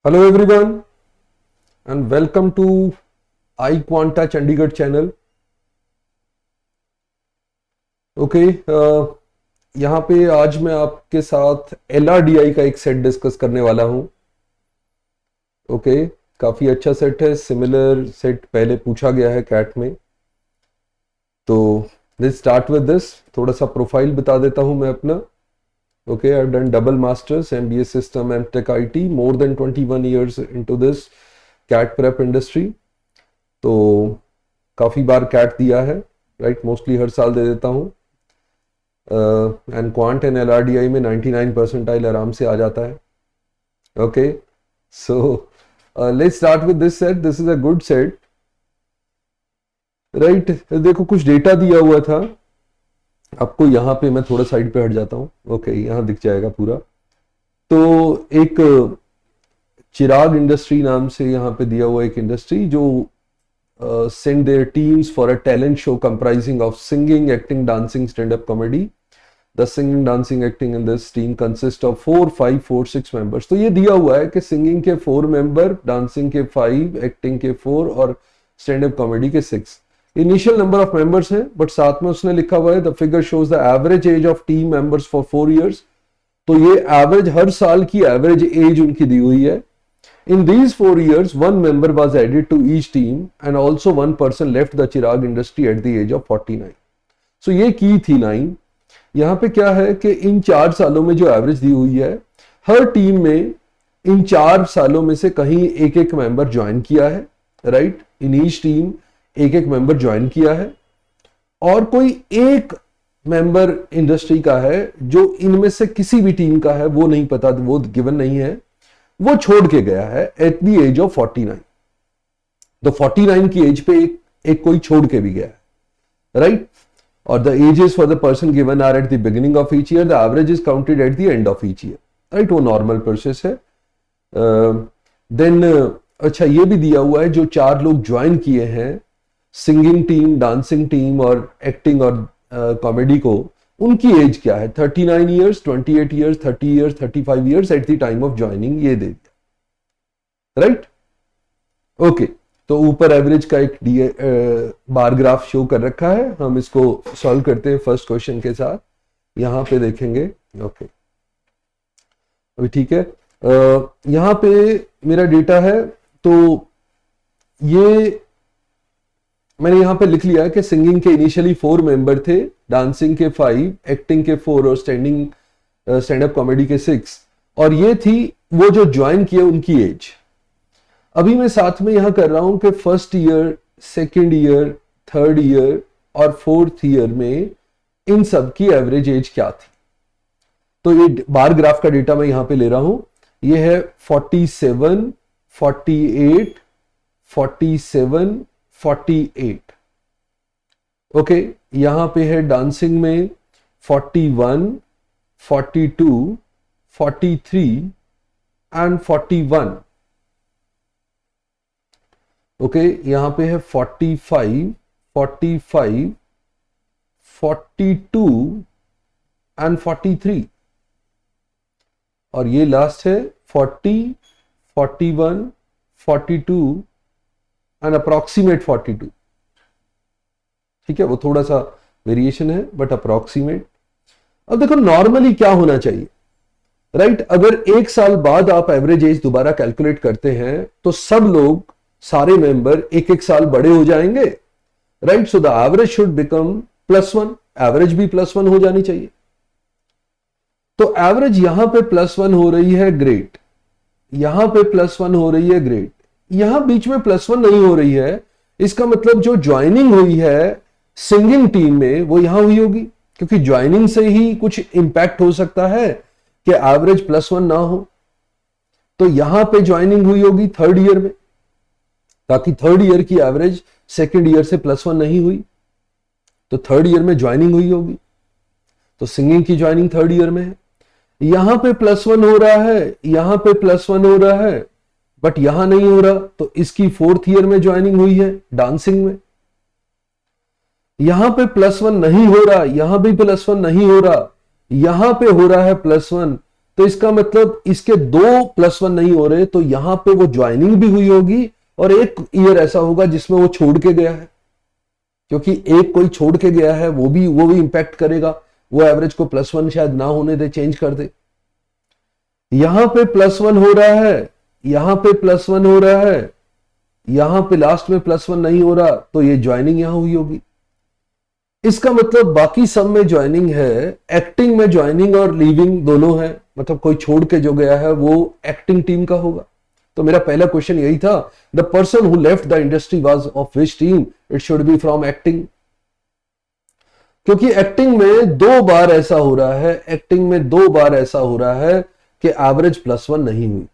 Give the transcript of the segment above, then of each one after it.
Hello everyone and welcome to iQuanta Chandigarh channel. Okay यहाँ पे आज मैं आपके साथ LRDI का एक सेट डिस्कस करने वाला हूँ. ओके काफ़ी अच्छा सेट है. सिमिलर सेट पहले पूछा गया है कैट में. तो लेट्स स्टार्ट विद दिस. थोड़ा सा प्रोफाइल बता देता हूँ मैं अपना. Okay, I've done double masters, MBA system, MTech IT, more than 21 years into this CAT prep industry. तो काफ़ी बार CAT दिया है, राइट. मोस्टली हर साल दे देता हूँ. एंड क्वांट एंड LRDI में 99 परसेंटाइल आराम से आ जाता है. Okay so let's start with this set. This is a good set, right. देखो कुछ डेटा दिया हुआ था आपको. यहाँ पे मैं थोड़ा साइड पे हट जाता हूँ. ओके यहाँ दिख जाएगा पूरा. तो एक चिराग इंडस्ट्री नाम से यहाँ पे दिया हुआ एक इंडस्ट्री जो send their teams for a talent show comprising of singing, acting, dancing, stand-up comedy. The singing, dancing, acting in this team consists of 4, 5, 4, 6 members. तो ये दिया हुआ है कि सिंगिंग के 4 मेंबर, डांसिंग के 5, एक्टिंग के 4 और स्टैंड अप कॉमेडी के 6. इनिशियल नंबर ऑफ मेंबर्स हैं, बट साथ में उसने लिखा हुआ है the figure shows the average age of team members for 4 years. तो ये एवरेज, हर साल की एवरेज एज उनकी दी हुई है. In these 4 years, one member was added to each team and also one person left the Chirag industry at the age of 49. So ये की थी 9. यहाँ पे क्या है कि इन 4 सालों में जो एवरेज दी हुई है, हर टीम में इन 4 सालों में से कहीं एक एक मेंबर ज्वाइन किया है, राइट. इन ईच टीम एक एक मेंबर ज्वाइन किया है और कोई एक मेंबर इंडस्ट्री का है जो इनमें से किसी भी टीम का है, वो नहीं पता, वो गिवन नहीं है, वो छोड़ के गया है एट द एज ऑफ 49. तो 49 की एज पे एक कोई छोड़ के भी गया है, राइट. और the ages for the person given are at the beginning of each year. The average is counted at the end of each year, right. वो नॉर्मल प्रोसेस है. देन अच्छा ये भी दिया हुआ है जो 4 लोग ज्वाइन किए हैं सिंगिंग टीम, डांसिंग टीम और एक्टिंग और कॉमेडी को, उनकी एज क्या है. 39 years, 28 years, 30 years, 35 years at the time of joining, ये दे दिया, राइट. ओके तो ऊपर एवरेज का एक बार ग्राफ शो कर रखा है. हम इसको सॉल्व करते हैं फर्स्ट क्वेश्चन के साथ. यहां पे देखेंगे. ओके अभी ठीक है. यहां पे मेरा डेटा है. तो ये मैंने यहां पे लिख लिया कि सिंगिंग के इनिशियली 4 मेंबर थे, डांसिंग के 5, एक्टिंग के 4 और स्टैंड अप कॉमेडी के 6. और ये थी वो जो ज्वाइन किए उनकी एज. अभी मैं साथ में यहां कर रहा हूं कि first year, second year, third year और फोर्थ ईयर में इन सब की एवरेज एज क्या थी. तो ये बार ग्राफ का डेटा मैं यहां पे ले रहा हूं. ये है 47, 48, 47, 48. ओके यहां पे है डांसिंग में 41, 42, 43 एंड 41. ओके यहां पे है 45, 45, 42 एंड 43. और ये लास्ट है 40, 41, 42 एंड अप्रॉक्सीमेट 42. ठीक है, वो थोड़ा सा वेरिएशन है बट अप्रॉक्सीमेट. अब देखो नॉर्मली क्या होना चाहिए, राइट. अगर 1 साल बाद आप एवरेज एज दोबारा कैलकुलेट करते हैं तो सब लोग, सारे मेंबर 1-1 साल बड़े हो जाएंगे, right. So the average should become +1. Average भी +1 हो जानी चाहिए. तो एवरेज यहां पे +1 हो रही है, ग्रेट. यहां पे +1 हो रही है, ग्रेट. यहां बीच में +1 नहीं हो रही है. इसका मतलब जो ज्वाइनिंग हुई है सिंगिंग टीम में वो यहां हुई होगी, क्योंकि ज्वाइनिंग से ही कुछ इंपैक्ट हो सकता है कि एवरेज +1 ना हो. तो यहां पे ज्वाइनिंग हुई होगी थर्ड ईयर में, ताकि थर्ड ईयर की एवरेज सेकेंड ईयर से +1 नहीं हुई. तो थर्ड ईयर में ज्वाइनिंग हुई होगी. तो सिंगिंग की ज्वाइनिंग थर्ड ईयर में है. यहां पे +1 हो रहा है, यहां पे +1 हो रहा है, बट यहां नहीं हो रहा. तो इसकी फोर्थ ईयर में ज्वाइनिंग हुई है डांसिंग में. यहां पे +1 नहीं हो रहा, यहां भी +1 नहीं हो रहा, यहां पे हो रहा है +1. तो इसका मतलब इसके 2+1 नहीं हो रहे, तो यहां पे वो ज्वाइनिंग भी हुई होगी और एक ईयर ऐसा होगा जिसमें वो छोड़ के गया है, क्योंकि एक कोई छोड़ के गया है वो भी इंपैक्ट करेगा, वो एवरेज को +1 शायद ना होने दे, चेंज कर दे। यहां पे +1 हो रहा है, यहां पे +1 हो रहा है, यहां पे लास्ट में +1 नहीं हो रहा, तो ये ज्वाइनिंग यहां हुई होगी। इसका मतलब बाकी सब में ज्वाइनिंग है, एक्टिंग में ज्वाइनिंग और लीविंग दोनों है, मतलब कोई छोड़ के जो गया है वो एक्टिंग टीम का होगा। तो मेरा पहला क्वेश्चन यही था, the person who left the industry was of which team, it should be from acting. क्योंकि एक्टिंग में 2 बार ऐसा हो रहा है, एक्टिंग में 2 बार ऐसा हो रहा है कि एवरेज +1 नहीं हुई।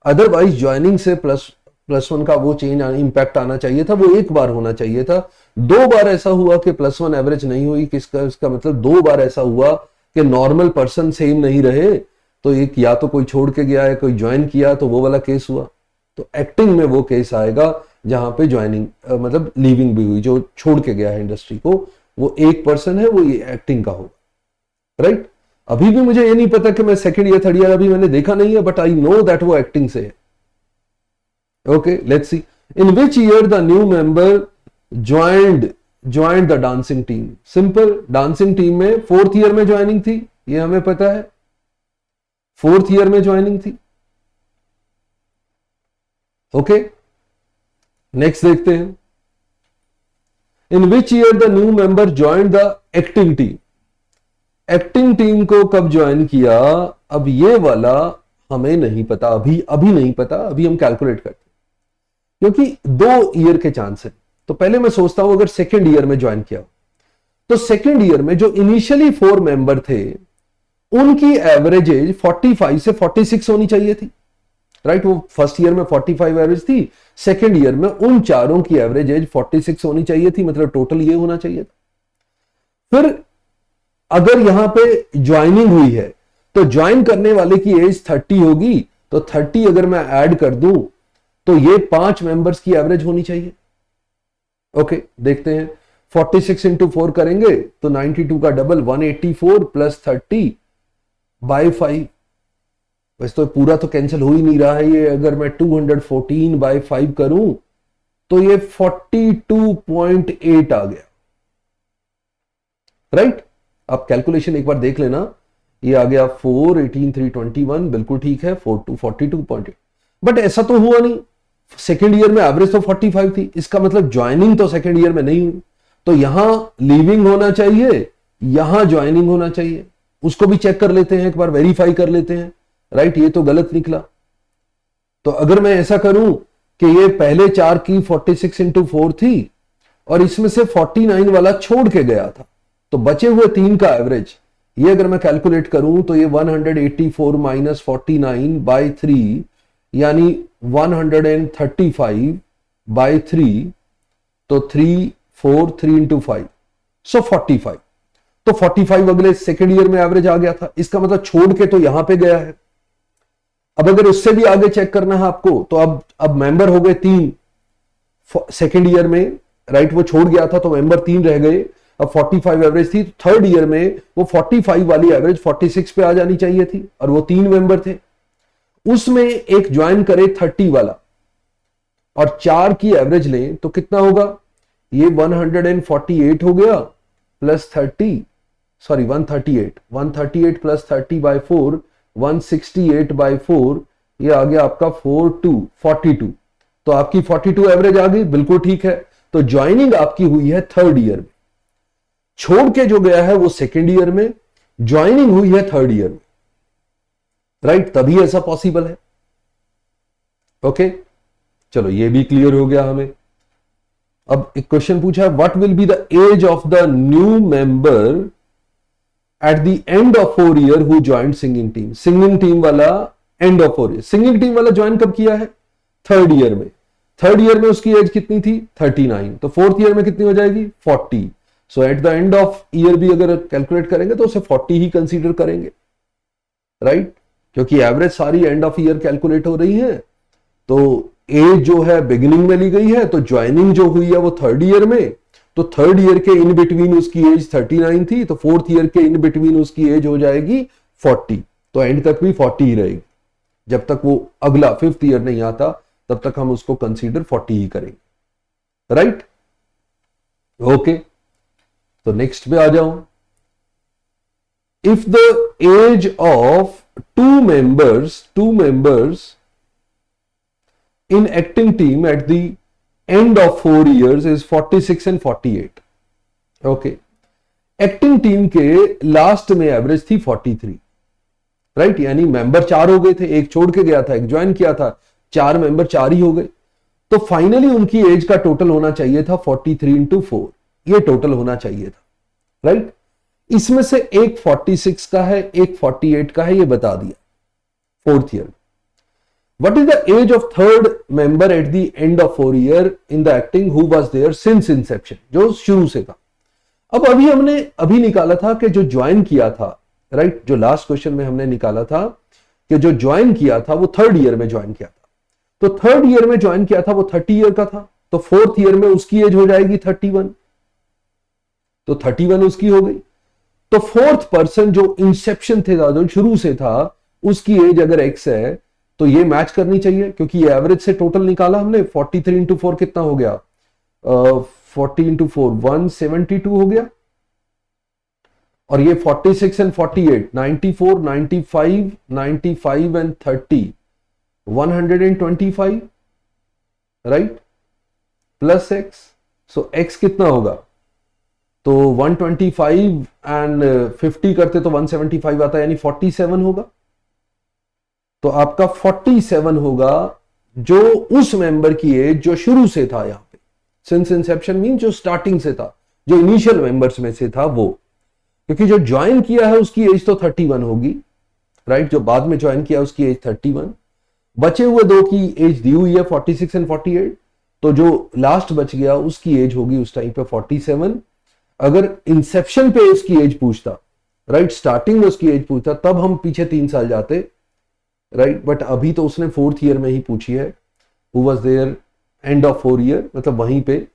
अदरवाइज ज्वाइनिंग से +1 का वो चेंज इंपैक्ट आना चाहिए था, वो एक बार होना चाहिए था। 2 बार ऐसा हुआ कि +1 एवरेज नहीं हुई, किसका इसका मतलब 2 बार ऐसा हुआ कि नॉर्मल पर्सन सेम नहीं रहे, तो एक या तो कोई छोड़ के गया है, कोई ज्वाइन किया, तो वो वाला केस हुआ। तो एक्टिंग में वो केस आएगा जहां पे ज्वाइनिंग मतलब लीविंग भी हुई, जो छोड़ के गया है इंडस्ट्री को, वो एक पर्सन है, वो ये एक्टिंग का होगा, राइट। अभी भी मुझे ये नहीं पता कि मैं सेकंड ईयर थर्ड ईयर अभी मैंने देखा नहीं है, बट आई नो दैट वो एक्टिंग से है। Okay, let's see, in which year the new member joined the dancing team. Simple, dancing team में 4th ईयर में ज्वाइनिंग थी, ये हमें पता है, 4th ईयर में ज्वाइनिंग थी। ओके, नेक्स्ट देखते हैं, in which year the new member joined the acting team. Acting team को कब ज्वाइन किया, अब ये वाला हमें नहीं पता, अभी नहीं पता, अभी हम कैलकुलेट करते हैं, क्योंकि 2 ईयर के चांस है। तो पहले मैं सोचता हूं अगर सेकेंड ईयर में ज्वाइन किया, तो सेकेंड ईयर में जो इनिशियली 4 मेंबर थे उनकी एवरेज एज 45 से 46 होनी चाहिए थी, राइट। वो फर्स्ट ईयर में 45 एवरेज थी, सेकेंड ईयर में उन चारों की एवरेज एज 46 होनी चाहिए थी, मतलब टोटल ये होना चाहिए था। फिर अगर यहां पे ज्वाइनिंग हुई है तो ज्वाइन करने वाले की एज 30 होगी, तो 30 अगर मैं ऐड कर दूं तो ये 5 मेंबर्स की एवरेज होनी चाहिए। ओके, देखते हैं, 46 इंटू 4 करेंगे तो 92 का डबल 184 प्लस 30 बाय 5। वैसे तो पूरा तो कैंसिल हो ही नहीं रहा है ये, अगर मैं 214 बाय 5 करूं तो ये 42.8 आ गया, राइट। आप कैलकुलेशन एक बार देख लेना, ये आ गया 4 18 321, बिल्कुल ठीक है, 42.8। बट ऐसा तो हुआ नहीं, सेकेंड ईयर में एवरेज तो 45 थी, इसका मतलब ज्वाइनिंग तो सेकेंड ईयर में नहीं हुई, तो यहां लीविंग होना चाहिए, यहां ज्वाइनिंग होना चाहिए। उसको भी चेक कर लेते हैं, एक बार वेरीफाई कर लेते हैं, राइट। ये तो गलत निकला, तो अगर मैं ऐसा करूं कि ये पहले 4 की 46 इंटू 4 थी और इसमें से 49 वाला छोड़ के गया था, तो बचे हुए 3 का एवरेज, ये अगर मैं कैलकुलेट करूं तो ये 184 माइनस 49 बाय 3 यानी 135 बाय 3, तो 3 4 3 इंटू 5, सो 45। तो 45 अगले सेकेंड ईयर में एवरेज आ गया था, इसका मतलब छोड़ के तो यहां पे गया है। अब अगर उससे भी आगे चेक करना है आपको, तो अब मेंबर हो गए 3 सेकेंड ईयर में, राइट। वो छोड़ गया था तो मेंबर 3 रह गए, अब 45 एवरेज थी, थर्ड ईयर में वो 45 वाली एवरेज 46 पे आ जानी चाहिए थी, और वो 3 मेंबर थे, उसमें एक ज्वाइन करे 30 वाला और 4 की एवरेज लें तो कितना होगा, ये 148 हो गया plus 30, sorry 138 plus 30 by 4 168 by 4, ये आ गया आपका 42। तो आपकी 42 एवरेज आ गई, बिल्कुल ठीक है। तो ज्वाइनिंग आपकी हुई है थर्ड ईयर में, छोड़ के जो गया है वो सेकेंड ईयर में, ज्वाइनिंग हुई है थर्ड ईयर में, राइट। तभी ऐसा पॉसिबल है। ओके, चलो ये भी क्लियर हो गया हमें। अब एक क्वेश्चन पूछा है, what will be the age of the new member at the end of 4 year who joined singing team. Singing team वाला end of 4 year, singing team वाला ज्वाइन कब किया है, थर्ड ईयर में। थर्ड ईयर में उसकी एज कितनी थी, 39, तो फोर्थ ईयर में कितनी हो जाएगी, 40। So at the end of year भी अगर कैलकुलेट करेंगे तो उसे 40 ही कंसीडर करेंगे, राइट, क्योंकि एवरेज सारी एंड ऑफ ईयर कैलकुलेट हो रही है। तो एज जो है बिगिनिंग में ली गई है, तो ज्वाइनिंग जो हुई है वो थर्ड ईयर में, तो थर्ड ईयर के इन बिटवीन उसकी एज 39 थी, तो फोर्थ ईयर के इन बिटवीन उसकी एज हो जाएगी 40। तो एंड तक भी 40 ही रहेगी। जब तक वो अगला 5th ईयर नहीं आता तब तक हम उसको कंसीडर 40 ही करेंगे, राइट? ओके, तो नेक्स्ट पे आ जाऊं। If the age of two members in acting team at the end of 4 years is 46 and 48. Okay. Acting team के लास्ट में एवरेज थी 43, राइट? यानी मेंबर 4 हो गए थे, एक छोड़ के गया था, एक ज्वाइन किया था, 4 मेंबर 4 ही हो गए। तो फाइनली उनकी एज का टोटल होना चाहिए था 43 into 4, ये टोटल होना चाहिए था, राइट? इसमें से एक 46 का है, एक 48 का है, ये बता दिया 4th year. What is the age of third member at the end of 4 year in the acting who was there since inception? जो शुरू से था। अब हमने निकाला था कि जो ज्वाइन किया था, राइट? जो लास्ट क्वेश्चन में हमने निकाला था कि जो ज्वाइन किया था वो 3rd ईयर में ज्वाइन किया था। तो 3rd ईयर में ज्वाइन किया था वो 30 ईयर का था, तो 4th ईयर में उसकी एज हो जाएगी 31, तो 31 उसकी हो गई। तो 4th पर्सन जो इंसेप्शन थे, जो शुरू से था, उसकी एज अगर x है तो ये मैच करनी चाहिए, क्योंकि ये एवरेज से टोटल निकाला हमने। 43 into 4 कितना हो गया? 40 into 4 172 हो गया, और ये 46 and 48 94 95 95 and 30 125, right? Plus x, so x कितना होगा? तो 125 and 50 करते तो 175 आता है, यानी 47 होगा। तो आपका 47 होगा जो उस मेंबर की एज जो शुरू से था, यहां पे सिंस इंसेप्शन मीन जो स्टार्टिंग से था, जो इनिशियल मेंबर्स में से था वो, क्योंकि जो ज्वाइन किया है उसकी एज तो 31 होगी, राइट? जो बाद में ज्वाइन किया उसकी एज 31, बचे हुए दो की एज दी हुई है 46 and 48, तो जो लास्ट बच गया उसकी एज होगी उस टाइम पे 47। अगर इंसेप्शन पे उसकी एज पूछता, राइट, स्टार्टिंग में उसकी एज पूछता, तब हम पीछे 3 साल जाते, राइट? बट अभी तो उसने 4th ईयर में ही पूछी है, who was there end of 4 year, मतलब वहीं पे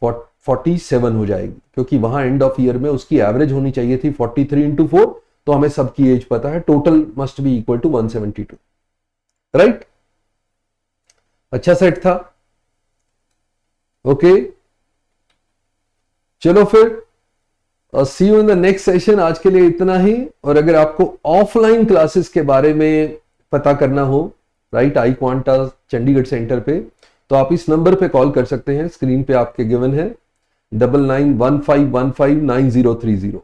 47 हो जाएगी, क्योंकि वहां एंड ऑफ ईयर में उसकी एवरेज होनी चाहिए थी 43 into 4, तो हमें सबकी एज पता है, total must be equal to 172, right? अच्छा सेट था। ओके, चलो फिर see you in the next session. आज के लिए इतना ही। और अगर आपको ऑफलाइन क्लासेस के बारे में पता करना हो, राइट, आई क्वांटा चंडीगढ़ सेंटर पे, तो आप इस नंबर पे कॉल कर सकते हैं, स्क्रीन पे आपके गिवन है 9915159030।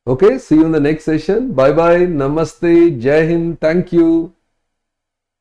Okay, see you in the next session. Bye bye, नमस्ते, जय हिंद, थैंक यू।